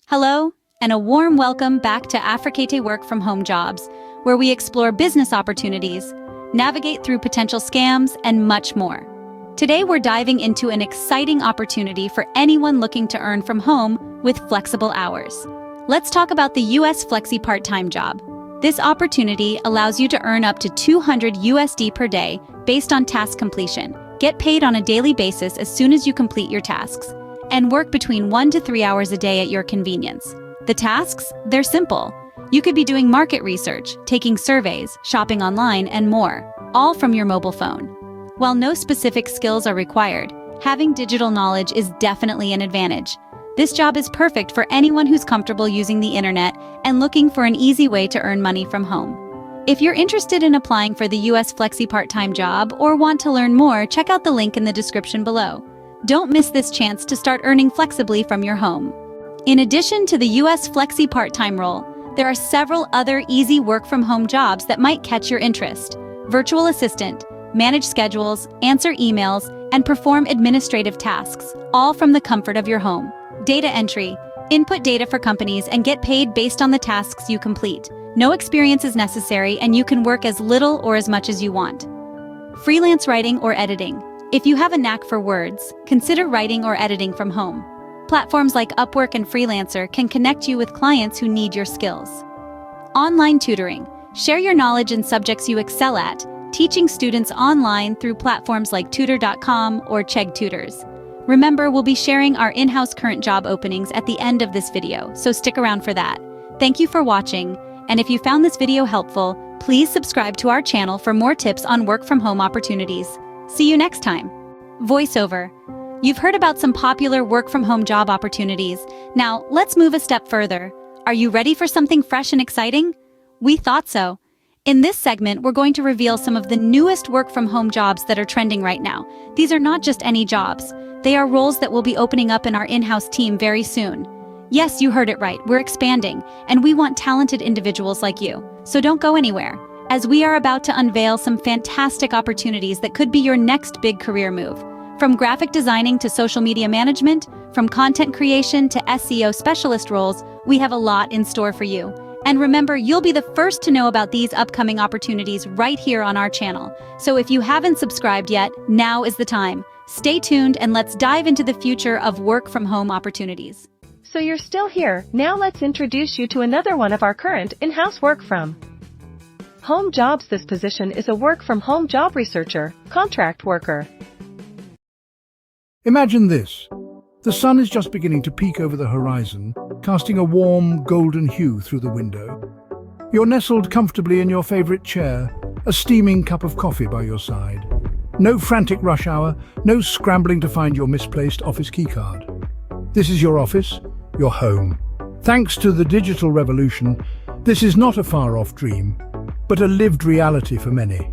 Hello, and a warm welcome back to Africate Work from Home Jobs, where we explore business opportunities, navigate through potential scams, and much more. Today we're diving into an exciting opportunity for anyone looking to earn from home with flexible hours. Let's talk about the US Flexi part-time job. This opportunity allows you to earn up to $200 per day based on task completion, get paid on a daily basis as soon as you complete your tasks, and work between 1 to 3 hours a day at your convenience. The tasks? They're simple. You could be doing market research, taking surveys, shopping online, and more, all from your mobile phone. While no specific skills are required, having digital knowledge is definitely an advantage. This job is perfect for anyone who's comfortable using the internet and looking for an easy way to earn money from home. If you're interested in applying for the US Flexi part-time job or want to learn more, check out the link in the description below. Don't miss this chance to start earning flexibly from your home. In addition to the US Flexi part-time role, there are several other easy work-from-home jobs that might catch your interest. Virtual assistant, manage schedules, answer emails, and perform administrative tasks, all from the comfort of your home. Data entry, input data for companies and get paid based on the tasks you complete. No experience is necessary and you can work as little or as much as you want. Freelance writing or editing. If you have a knack for words, consider writing or editing from home. Platforms like Upwork and Freelancer can connect you with clients who need your skills. Online tutoring. Share your knowledge in subjects you excel at, teaching students online through platforms like tutor.com or Chegg Tutors. Remember, we'll be sharing our in-house current job openings at the end of this video, so stick around for that. Thank you for watching, and if you found this video helpful, please subscribe to our channel for more tips on work-from-home opportunities. See you next time. Voiceover. You've heard about some popular work-from-home job opportunities. Now, let's move a step further. Are you ready for something fresh and exciting? We thought so. In this segment, we're going to reveal some of the newest work-from-home jobs that are trending right now. These are not just any jobs. They are roles that will be opening up in our in-house team very soon. Yes, you heard it right. We're expanding, and we want talented individuals like you. So don't go anywhere, as we are about to unveil some fantastic opportunities that could be your next big career move. From graphic designing to social media management, from content creation to SEO specialist roles, we have a lot in store for you. And remember, you'll be the first to know about these upcoming opportunities right here on our channel. So if you haven't subscribed yet, now is the time. Stay tuned and let's dive into the future of work-from-home opportunities. So you're still here. Now let's introduce you to another one of our current in-house work-from home jobs. This position is a work-from-home job researcher, contract worker. Imagine this. The sun is just beginning to peek over the horizon, casting a warm, golden hue through the window. You're nestled comfortably in your favorite chair, a steaming cup of coffee by your side. No frantic rush hour, no scrambling to find your misplaced office keycard. This is your office, your home. Thanks to the digital revolution, this is not a far-off dream, but a lived reality for many.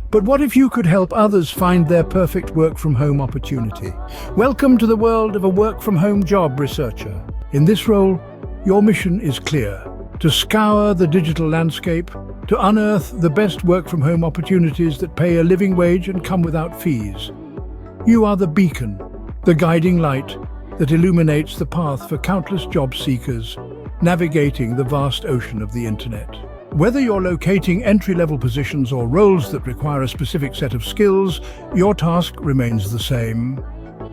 But what if you could help others find their perfect work-from-home opportunity? Welcome to the world of a work-from-home job researcher. In this role, your mission is clear: to scour the digital landscape, to unearth the best work-from-home opportunities that pay a living wage and come without fees. You are the beacon, the guiding light that illuminates the path for countless job seekers navigating the vast ocean of the internet. Whether you're locating entry-level positions or roles that require a specific set of skills, your task remains the same.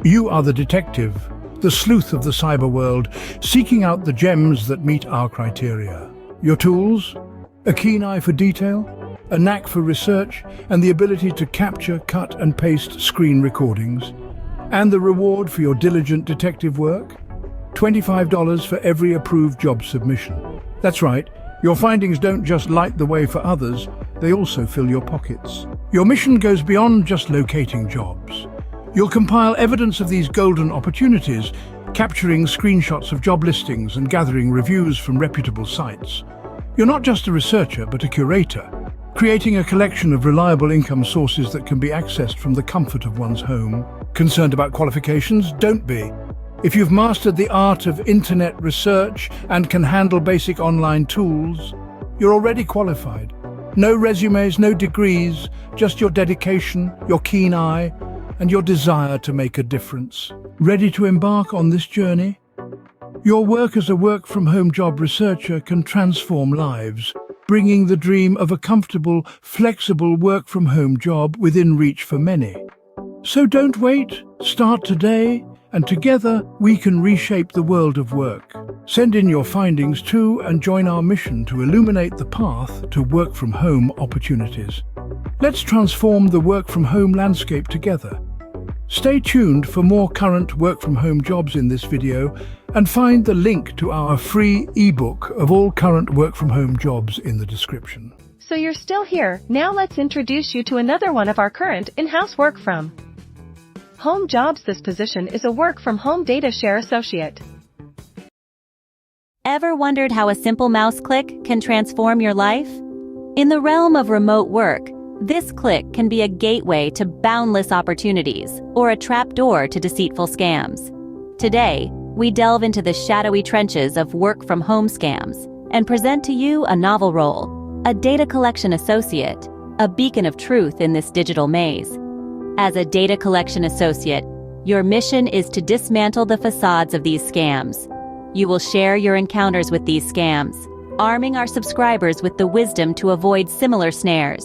You are the detective, the sleuth of the cyber world, seeking out the gems that meet our criteria. Your tools? A keen eye for detail, a knack for research, and the ability to capture, cut, and paste screen recordings. And the reward for your diligent detective work? $25 for every approved job submission. That's right. Your findings don't just light the way for others, they also fill your pockets. Your mission goes beyond just locating jobs. You'll compile evidence of these golden opportunities, capturing screenshots of job listings and gathering reviews from reputable sites. You're not just a researcher, but a curator, creating a collection of reliable income sources that can be accessed from the comfort of one's home. Concerned about qualifications? Don't be. If you've mastered the art of internet research and can handle basic online tools, you're already qualified. No resumes, no degrees, just your dedication, your keen eye, and your desire to make a difference. Ready to embark on this journey? Your work as a work-from-home job researcher can transform lives, bringing the dream of a comfortable, flexible work-from-home job within reach for many. So don't wait, start today, and together we can reshape the world of work. Send in your findings too and join our mission to illuminate the path to work-from-home opportunities. Let's transform the work-from-home landscape together. Stay tuned for more current work-from-home jobs in this video and find the link to our free ebook of all current work-from-home jobs in the description. So you're still here, now let's introduce you to another one of our current in-house work from home jobs. This position is a work-from-home data share associate. Ever wondered how a simple mouse click can transform your life? In the realm of remote work, this click can be a gateway to boundless opportunities or a trapdoor to deceitful scams. Today, we delve into the shadowy trenches of work-from-home scams and present to you a novel role, a data collection associate, a beacon of truth in this digital maze. As a data collection associate, your mission is to dismantle the facades of these scams. You will share your encounters with these scams, arming our subscribers with the wisdom to avoid similar snares.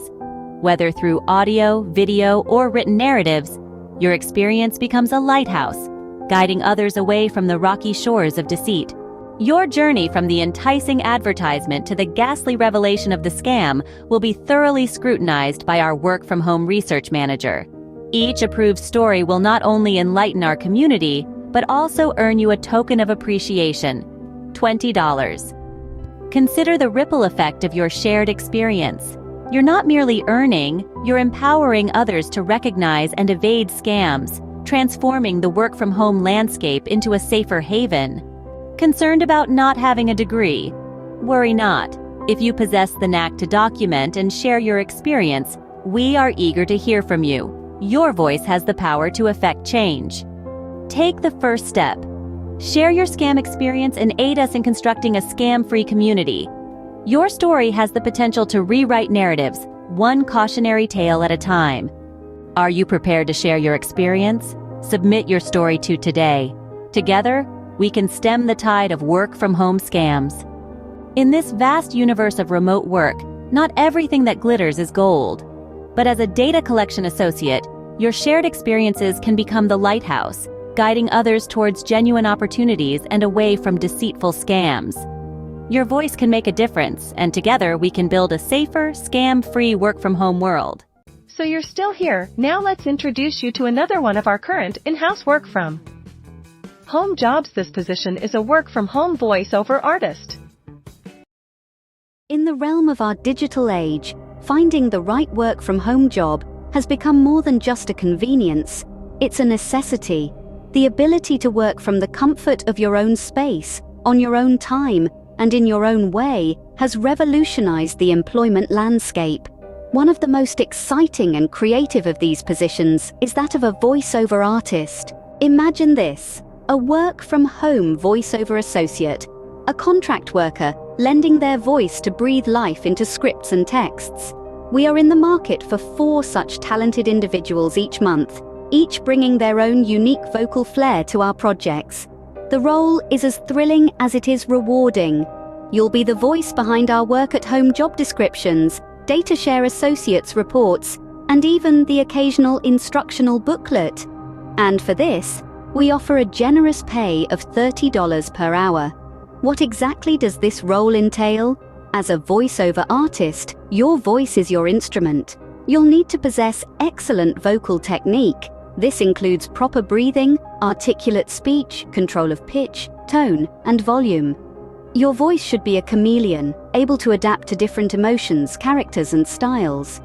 Whether through audio, video, or written narratives, your experience becomes a lighthouse, guiding others away from the rocky shores of deceit. Your journey from the enticing advertisement to the ghastly revelation of the scam will be thoroughly scrutinized by our work-from-home research manager. Each approved story will not only enlighten our community, but also earn you a token of appreciation, $20. Consider the ripple effect of your shared experience. You're not merely earning, you're empowering others to recognize and evade scams, transforming the work-from-home landscape into a safer haven. Concerned about not having a degree? Worry not. If you possess the knack to document and share your experience, we are eager to hear from you. Your voice has the power to affect change. Take the first step. Share your scam experience and aid us in constructing a scam-free community. Your story has the potential to rewrite narratives, one cautionary tale at a time. Are you prepared to share your experience? Submit your story today. Together, we can stem the tide of work-from-home scams. In this vast universe of remote work, not everything that glitters is gold. But as a data collection associate, your shared experiences can become the lighthouse, guiding others towards genuine opportunities and away from deceitful scams. Your voice can make a difference, and together we can build a safer, scam-free work-from-home world. So you're still here, now let's introduce you to another one of our current in-house work from home jobs. This position is a work-from-home voiceover artist. In the realm of our digital age, finding the right work-from-home job has become more than just a convenience. It's a necessity. The ability to work from the comfort of your own space, on your own time, and in your own way has revolutionized the employment landscape. One of the most exciting and creative of these positions is that of a voiceover artist. Imagine this: a work-from-home voiceover associate, a contract worker lending their voice to breathe life into scripts and texts. We are in the market for 4 such talented individuals each month, each bringing their own unique vocal flair to our projects. The role is as thrilling as it is rewarding. You'll be the voice behind our work-at-home job descriptions, data share associates reports, and even the occasional instructional booklet. And for this, we offer a generous pay of $30 per hour. What exactly does this role entail? As a voiceover artist, your voice is your instrument. You'll need to possess excellent vocal technique. This includes proper breathing, articulate speech, control of pitch, tone, and volume. Your voice should be a chameleon, able to adapt to different emotions, characters, and styles.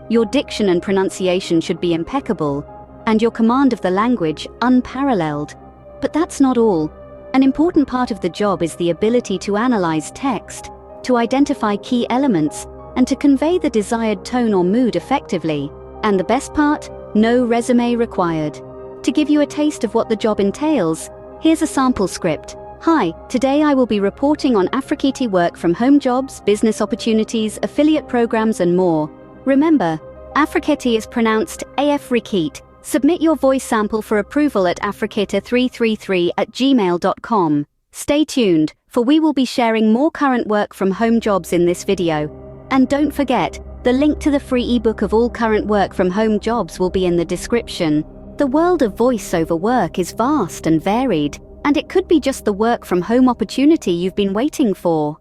Your diction and pronunciation should be impeccable, and your command of the language unparalleled. But that's not all. An important part of the job is the ability to analyze text, to identify key elements, and to convey the desired tone or mood effectively. And the best part? No resume required. To give you a taste of what the job entails, here's a sample script. Hi, today I will be reporting on Afrikiti work from home jobs, business opportunities, affiliate programs, and more. Remember, Afrikiti is pronounced Afrikit. Submit your voice sample for approval at afrikita333@gmail.com. Stay tuned, for we will be sharing more current work from home jobs in this video. And don't forget, the link to the free ebook of all current work from home jobs will be in the description. The world of voiceover work is vast and varied, and it could be just the work from home opportunity you've been waiting for.